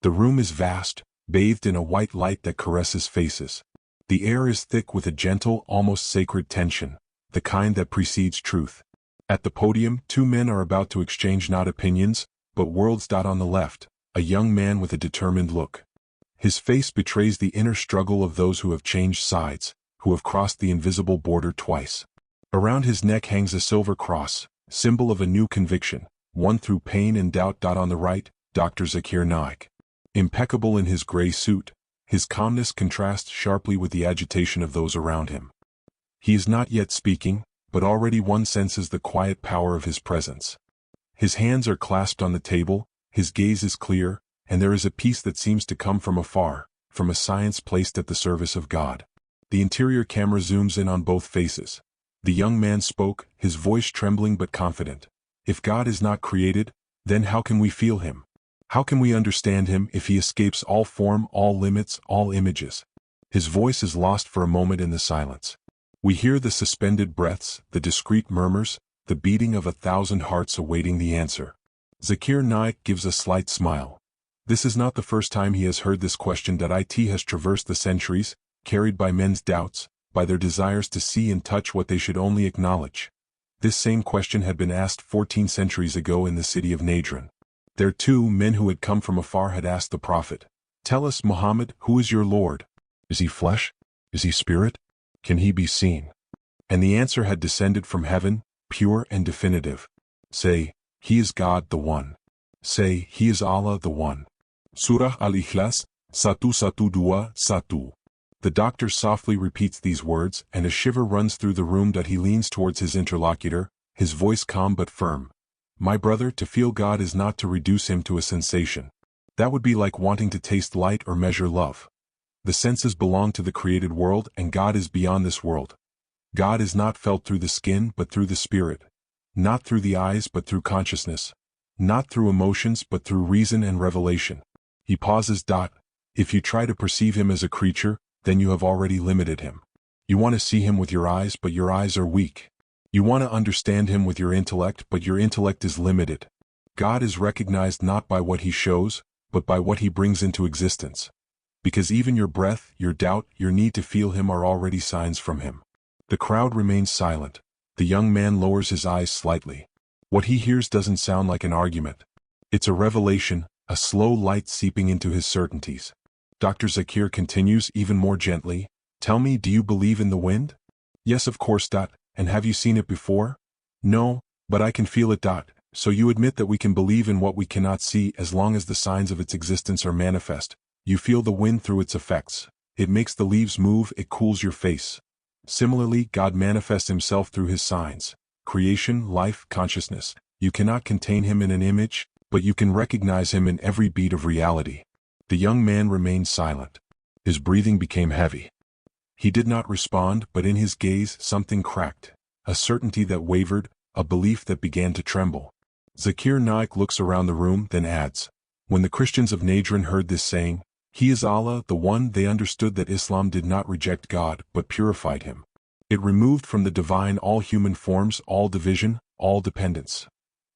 The room is vast, bathed in a white light that caresses faces. The air is thick with a gentle, almost sacred tension, the kind that precedes truth. At the podium, two men are about to exchange not opinions, but worlds. On the left, a young man with a determined look. His face betrays the inner struggle of those who have changed sides, who have crossed the invisible border twice. Around his neck hangs a silver cross, symbol of a new conviction, won through pain and doubt. On the right, Dr. Zakir Naik. Impeccable in his gray suit, his calmness contrasts sharply with the agitation of those around him. He is not yet speaking, but already one senses the quiet power of his presence. His hands are clasped on the table, his gaze is clear, and there is a peace that seems to come from afar, from a science placed at the service of God. The interior camera zooms in on both faces. The young man spoke, his voice trembling but confident. If God is not created, then how can we feel him? How can we understand him if he escapes all form, all limits, all images? His voice is lost for a moment in the silence. We hear the suspended breaths, the discreet murmurs, the beating of 1,000 hearts awaiting the answer. Zakir Naik gives a slight smile. This is not the first time he has heard this question. It has traversed the centuries, carried by men's doubts, by their desires to see and touch what they should only acknowledge. This same question had been asked 14 centuries ago in the city of Najran. There too, men who had come from afar had asked the prophet, "Tell us, Muhammad, who is your Lord? Is he flesh? Is he spirit? Can he be seen?" And the answer had descended from heaven, pure and definitive. Say, he is God the One. Say, he is Allah the One. Surah Al-Ikhlas, 112-1. The doctor softly repeats these words, and a shiver runs through the room. He leans towards his interlocutor, his voice calm but firm. My brother, to feel God is not to reduce him to a sensation. That would be like wanting to taste light or measure love. The senses belong to the created world, and God is beyond this world. God is not felt through the skin but through the spirit. Not through the eyes but through consciousness. Not through emotions but through reason and revelation. He pauses. If you try to perceive him as a creature, then you have already limited him. You want to see him with your eyes, but your eyes are weak. You want to understand him with your intellect, but your intellect is limited. God is recognized not by what he shows, but by what he brings into existence. Because even your breath, your doubt, your need to feel him are already signs from him. The crowd remains silent. The young man lowers his eyes slightly. What he hears doesn't sound like an argument. It's a revelation, a slow light seeping into his certainties. Dr. Zakir continues even more gently, "Tell me, do you believe in the wind?" "Yes, of course. And have you seen it before?" "No, but I can feel it. So you admit that we can believe in what we cannot see as long as the signs of its existence are manifest. You feel the wind through its effects. It makes the leaves move, it cools your face. Similarly, God manifests himself through his signs. Creation, life, consciousness. You cannot contain him in an image, but you can recognize him in every beat of reality." The young man remained silent. His breathing became heavy. He did not respond, but in his gaze something cracked, a certainty that wavered, a belief that began to tremble. Zakir Naik looks around the room, then adds, "When the Christians of Najran heard this saying, 'He is Allah the One,' they understood that Islam did not reject God, but purified him. It removed from the divine all human forms, all division, all dependence.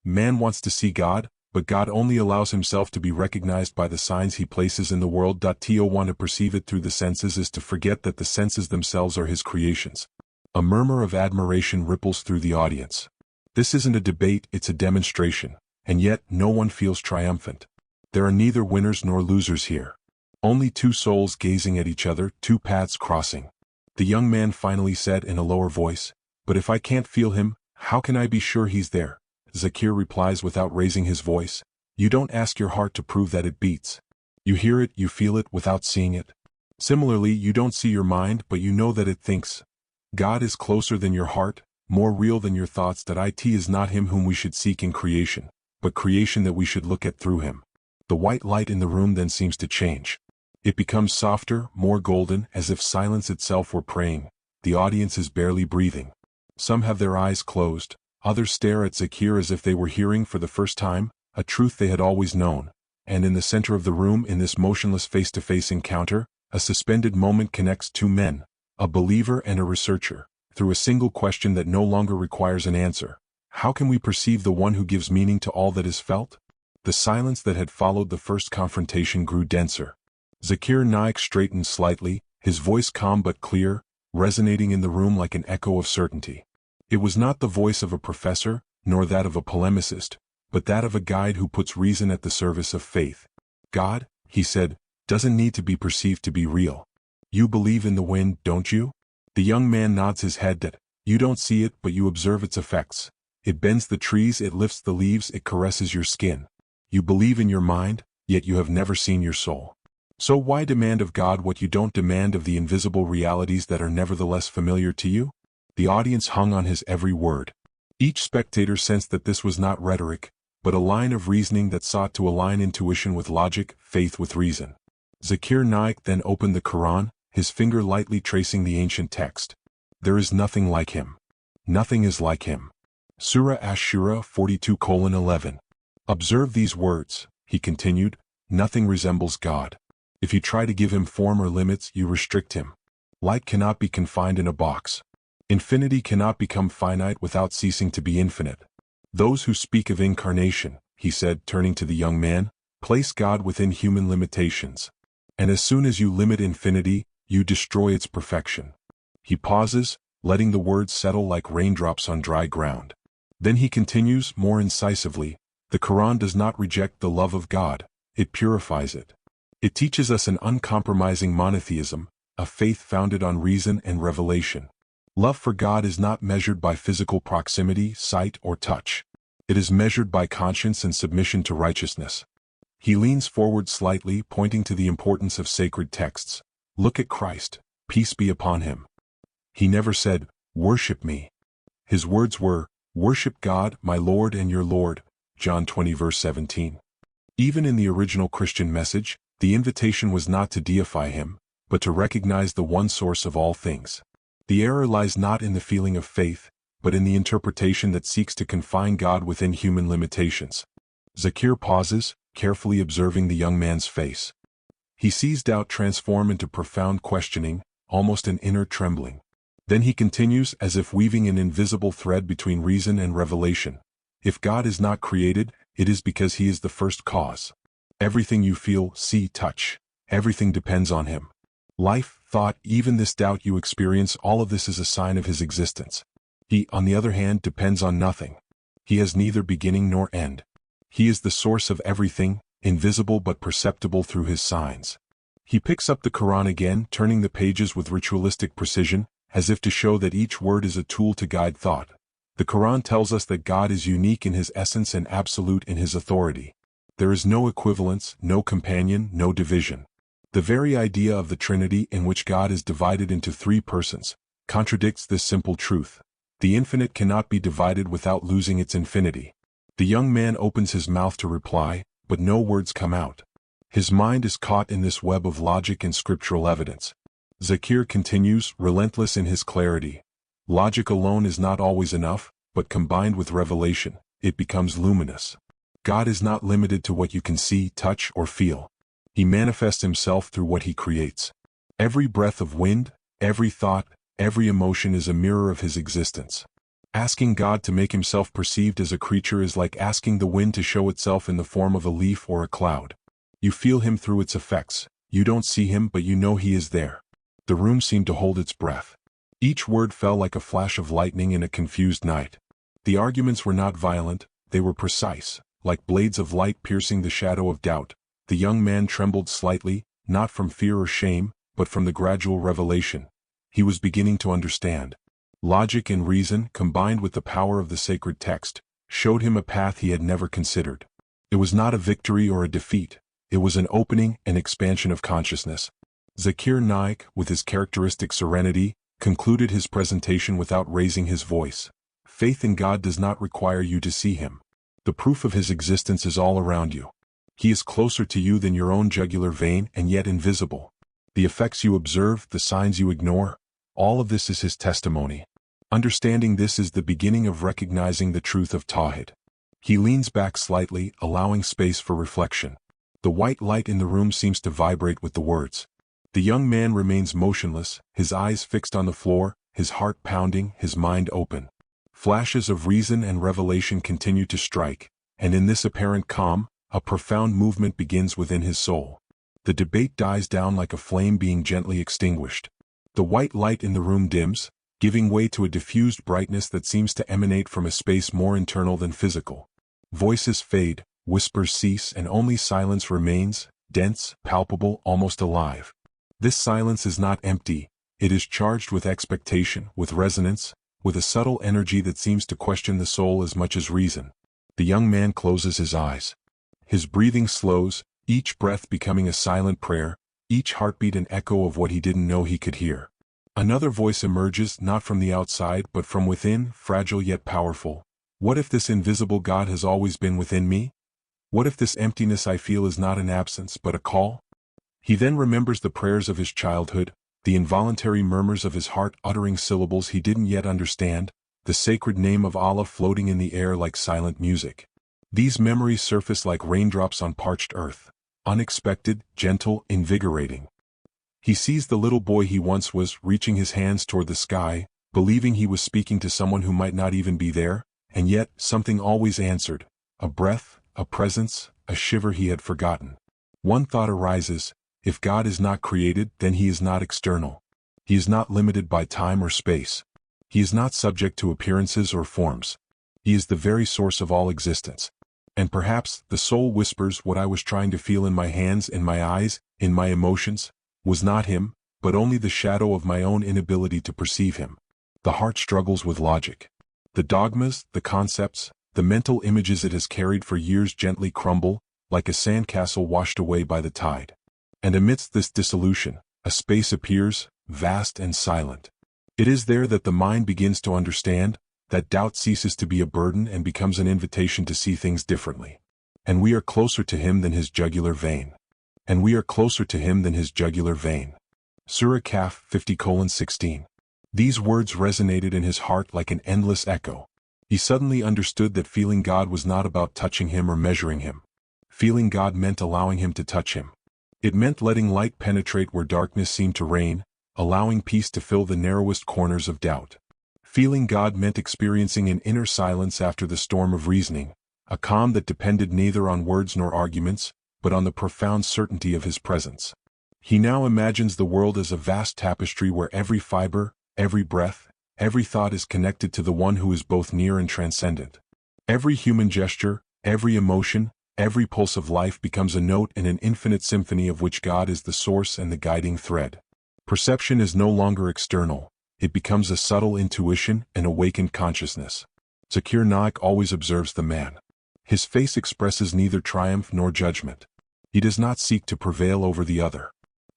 Man wants to see God, but God only allows himself to be recognized by the signs he places in the world. To want to perceive it through the senses is to forget that the senses themselves are his creations." A murmur of admiration ripples through the audience. This isn't a debate, it's a demonstration, and yet no one feels triumphant. There are neither winners nor losers here. Only two souls gazing at each other, two paths crossing. The young man finally said in a lower voice, "But if I can't feel him, how can I be sure he's there?" Zakir replies without raising his voice, "You don't ask your heart to prove that it beats. You hear it, you feel it without seeing it. Similarly, you don't see your mind, but you know that it thinks. God is closer than your heart, more real than your thoughts. It is not him whom we should seek in creation, but creation that we should look at through him." The white light in the room then seems to change. It becomes softer, more golden, as if silence itself were praying. The audience is barely breathing. Some have their eyes closed. Others stare at Zakir as if they were hearing for the first time a truth they had always known. And in the center of the room, in this motionless face-to-face encounter, a suspended moment connects two men, a believer and a researcher, through a single question that no longer requires an answer. How can we perceive the one who gives meaning to all that is felt? The silence that had followed the first confrontation grew denser. Zakir Naik straightened slightly, his voice calm but clear, resonating in the room like an echo of certainty. It was not the voice of a professor, nor that of a polemicist, but that of a guide who puts reason at the service of faith. God, he said, doesn't need to be perceived to be real. You believe in the wind, don't you? The young man nods his head that, you don't see it but you observe its effects. It bends the trees, it lifts the leaves, it caresses your skin. You believe in your mind, yet you have never seen your soul. So why demand of God what you don't demand of the invisible realities that are nevertheless familiar to you? The audience hung on his every word. Each spectator sensed that this was not rhetoric, but a line of reasoning that sought to align intuition with logic, faith with reason. Zakir Naik then opened the Quran, his finger lightly tracing the ancient text. There is nothing like him. Nothing is like him. Surah Ash-Shura 42:11. Observe these words, he continued, nothing resembles God. If you try to give him form or limits, you restrict him. Light cannot be confined in a box. Infinity cannot become finite without ceasing to be infinite. Those who speak of incarnation, he said, turning to the young man, place God within human limitations. And as soon as you limit infinity, you destroy its perfection. He pauses, letting the words settle like raindrops on dry ground. Then he continues, more incisively, the Quran does not reject the love of God, it purifies it. It teaches us an uncompromising monotheism, a faith founded on reason and revelation. Love for God is not measured by physical proximity, sight, or touch. It is measured by conscience and submission to righteousness. He leans forward slightly, pointing to the importance of sacred texts. Look at Christ, peace be upon him. He never said, worship me. His words were, worship God, my Lord and your Lord, John 20 verse 17. Even in the original Christian message, the invitation was not to deify him, but to recognize the one source of all things. The error lies not in the feeling of faith, but in the interpretation that seeks to confine God within human limitations. Zakir pauses, carefully observing the young man's face. He sees doubt transform into profound questioning, almost an inner trembling. Then he continues as if weaving an invisible thread between reason and revelation. If God is not created, it is because he is the first cause. Everything you feel, see, touch, everything depends on him. Life, thought, even this doubt you experience, all of this is a sign of his existence. He, on the other hand, depends on nothing. He has neither beginning nor end. He is the source of everything, invisible but perceptible through his signs. He picks up the Quran again, turning the pages with ritualistic precision, as if to show that each word is a tool to guide thought. The Quran tells us that God is unique in his essence and absolute in his authority. There is no equivalence, no companion, no division. The very idea of the Trinity, in which God is divided into three persons, contradicts this simple truth. The infinite cannot be divided without losing its infinity. The young man opens his mouth to reply, but no words come out. His mind is caught in this web of logic and scriptural evidence. Zakir continues, relentless in his clarity. Logic alone is not always enough, but combined with revelation, it becomes luminous. God is not limited to what you can see, touch, or feel. He manifests himself through what he creates. Every breath of wind, every thought, every emotion is a mirror of his existence. Asking God to make himself perceived as a creature is like asking the wind to show itself in the form of a leaf or a cloud. You feel him through its effects. You don't see him, but you know he is there. The room seemed to hold its breath. Each word fell like a flash of lightning in a confused night. The arguments were not violent, they were precise, like blades of light piercing the shadow of doubt. The young man trembled slightly, not from fear or shame, but from the gradual revelation. He was beginning to understand. Logic and reason, combined with the power of the sacred text, showed him a path he had never considered. It was not a victory or a defeat. It was an opening, an expansion of consciousness. Zakir Naik, with his characteristic serenity, concluded his presentation without raising his voice. Faith in God does not require you to see him. The proof of his existence is all around you. He is closer to you than your own jugular vein and yet invisible. The effects you observe, the signs you ignore, all of this is his testimony. Understanding this is the beginning of recognizing the truth of Tawhid. He leans back slightly, allowing space for reflection. The white light in the room seems to vibrate with the words. The young man remains motionless, his eyes fixed on the floor, his heart pounding, his mind open. Flashes of reason and revelation continue to strike, and in this apparent calm, A profound movement begins within his soul. The debate dies down like a flame being gently extinguished. The white light in the room dims, giving way to a diffused brightness that seems to emanate from a space more internal than physical. Voices fade, whispers cease, and only silence remains, dense, palpable, almost alive. This silence is not empty, it is charged with expectation, with resonance, with a subtle energy that seems to question the soul as much as reason. The young man closes his eyes. His breathing slows, each breath becoming a silent prayer, each heartbeat an echo of what he didn't know he could hear. Another voice emerges, not from the outside but from within, fragile yet powerful. What if this invisible God has always been within me? What if this emptiness I feel is not an absence but a call? He then remembers the prayers of his childhood, the involuntary murmurs of his heart uttering syllables he didn't yet understand, the sacred name of Allah floating in the air like silent music. These memories surface like raindrops on parched earth, unexpected, gentle, invigorating. He sees the little boy he once was, reaching his hands toward the sky, believing he was speaking to someone who might not even be there, and yet something always answered, a breath, a presence, a shiver he had forgotten. One thought arises: if God is not created, then he is not external. He is not limited by time or space. He is not subject to appearances or forms. He is the very source of all existence. And perhaps the soul whispers, what I was trying to feel in my hands, in my eyes, in my emotions, was not him, but only the shadow of my own inability to perceive him. The heart struggles with logic. The dogmas, the concepts, the mental images it has carried for years gently crumble, like a sandcastle washed away by the tide. And amidst this dissolution, a space appears, vast and silent. It is there that the mind begins to understand, that doubt ceases to be a burden and becomes an invitation to see things differently. And we are closer to him than his jugular vein. And we are closer to him than his jugular vein. Surah Kaf 50:16. These words resonated in his heart like an endless echo. He suddenly understood that feeling God was not about touching him or measuring him. Feeling God meant allowing him to touch him. It meant letting light penetrate where darkness seemed to reign, allowing peace to fill the narrowest corners of doubt. Feeling God meant experiencing an inner silence after the storm of reasoning, a calm that depended neither on words nor arguments, but on the profound certainty of his presence. He now imagines the world as a vast tapestry where every fiber, every breath, every thought is connected to the one who is both near and transcendent. Every human gesture, every emotion, every pulse of life becomes a note in an infinite symphony of which God is the source and the guiding thread. Perception is no longer external, it becomes a subtle intuition, an awakened consciousness. Zakir Naik always observes the man. His face expresses neither triumph nor judgment. He does not seek to prevail over the other.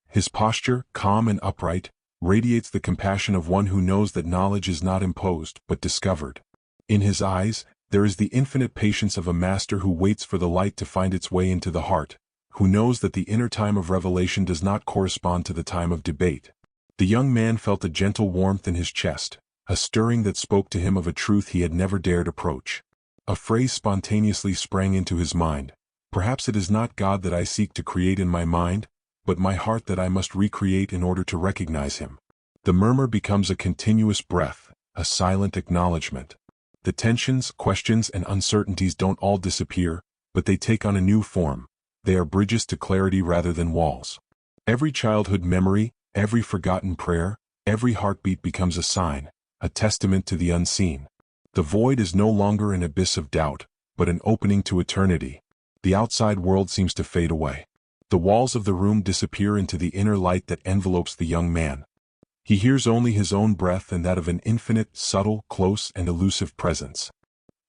His posture, calm and upright, radiates the compassion of one who knows that knowledge is not imposed but discovered. In his eyes, there is the infinite patience of a master who waits for the light to find its way into the heart, who knows that the inner time of revelation does not correspond to the time of debate. The young man felt a gentle warmth in his chest, a stirring that spoke to him of a truth he had never dared approach. A phrase spontaneously sprang into his mind: perhaps it is not God that I seek to create in my mind, but my heart that I must recreate in order to recognize him. The murmur becomes a continuous breath, a silent acknowledgement. The tensions, questions, and uncertainties don't all disappear, but they take on a new form. They are bridges to clarity rather than walls. Every childhood memory, every forgotten prayer, every heartbeat becomes a sign, a testament to the unseen. The void is no longer an abyss of doubt, but an opening to eternity. The outside world seems to fade away. The walls of the room disappear into the inner light that envelopes the young man. He hears only his own breath and that of an infinite, subtle, close, and elusive presence.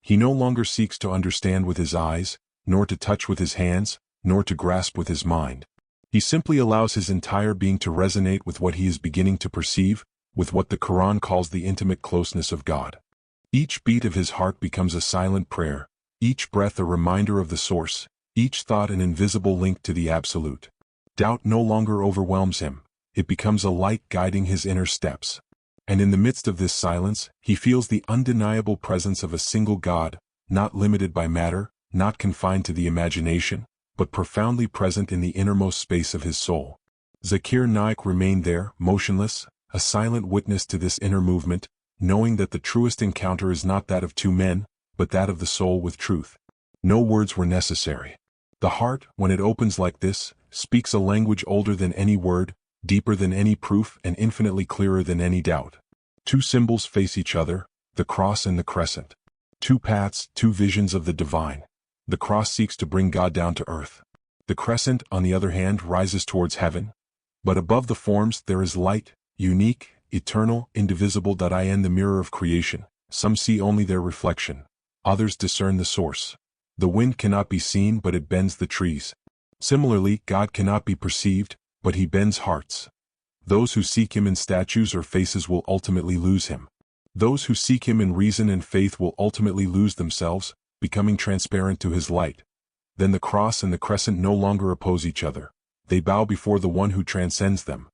He no longer seeks to understand with his eyes, nor to touch with his hands, nor to grasp with his mind. He simply allows his entire being to resonate with what he is beginning to perceive, with what the Quran calls the intimate closeness of God. Each beat of his heart becomes a silent prayer, each breath a reminder of the source, each thought an invisible link to the absolute. Doubt no longer overwhelms him, it becomes a light guiding his inner steps. And in the midst of this silence, he feels the undeniable presence of a single God, not limited by matter, not confined to the imagination, but profoundly present in the innermost space of his soul. Zakir Naik remained there, motionless, a silent witness to this inner movement, knowing that the truest encounter is not that of two men, but that of the soul with truth. No words were necessary. The heart, when it opens like this, speaks a language older than any word, deeper than any proof, and infinitely clearer than any doubt. Two symbols face each other, the cross and the crescent. Two paths, two visions of the divine. The cross seeks to bring God down to earth. The crescent, on the other hand, rises towards heaven. But above the forms there is light, unique, eternal, indivisible. In the mirror of creation, some see only their reflection. Others discern the source. The wind cannot be seen, but it bends the trees. Similarly, God cannot be perceived, but he bends hearts. Those who seek him in statues or faces will ultimately lose him. Those who seek him in reason and faith will ultimately lose themselves, becoming transparent to his light. Then the cross and the crescent no longer oppose each other. They bow before the one who transcends them.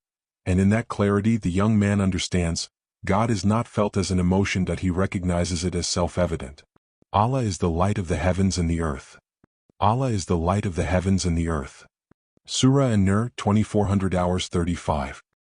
And in that clarity the young man understands, God is not felt as an emotion, that he recognizes it as self-evident. Allah is the light of the heavens and the earth. Allah is the light of the heavens and the earth. Surah An-Nur 2400 hours 35.